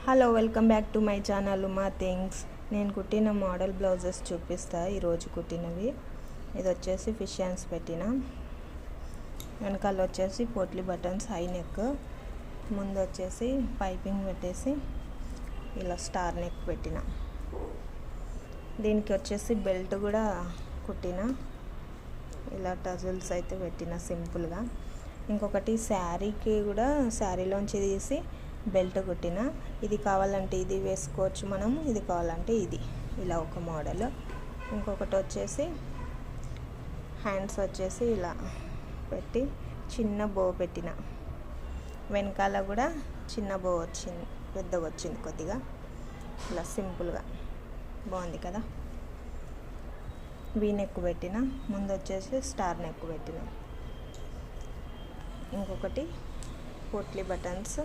Hello, welcome back to my channel Uma things. నేను కుట్టిన model blouses చూపిస్తా. ఈరోజు కుట్టినవి. ఇది వచ్చేసి ఫిష్ హ్యాండ్స్ పెట్టిన, వెనకాల వచ్చేసి పోట్లీ బటన్స్, హై నెక్, ముందు వచ్చేసి పైపింగ్ పెట్టేసి ఇలా స్టార్ నెక్ పెట్టిన. దీనికి వచ్చేసి బెల్ట్ కూడా కుట్టిన, ఇలా టజల్స్ అయితే పెట్టిన సింపుల్గా. ఇంకొకటి శారీకి కూడా శారీలోంచి తీసి బెల్ట్ కుట్టిన. ఇది కావాలంటే ఇది వేసుకోవచ్చు మనం, ఇది కావాలంటే ఇది, ఇలా ఒక మోడల్. ఇంకొకటి వచ్చేసి హ్యాండ్స్ వచ్చేసి ఇలా పెట్టి చిన్న బో పెట్టిన, వెనకాల కూడా చిన్న బో వచ్చింది, పెద్దగా వచ్చింది కొద్దిగా, ఇలా సింపుల్గా బాగుంది కదా. వీ నెక్ పెట్టిన, ముందు వచ్చేసి స్టార్ నెక్ పెట్టిన. ఇంకొకటి పోట్లీ బటన్స్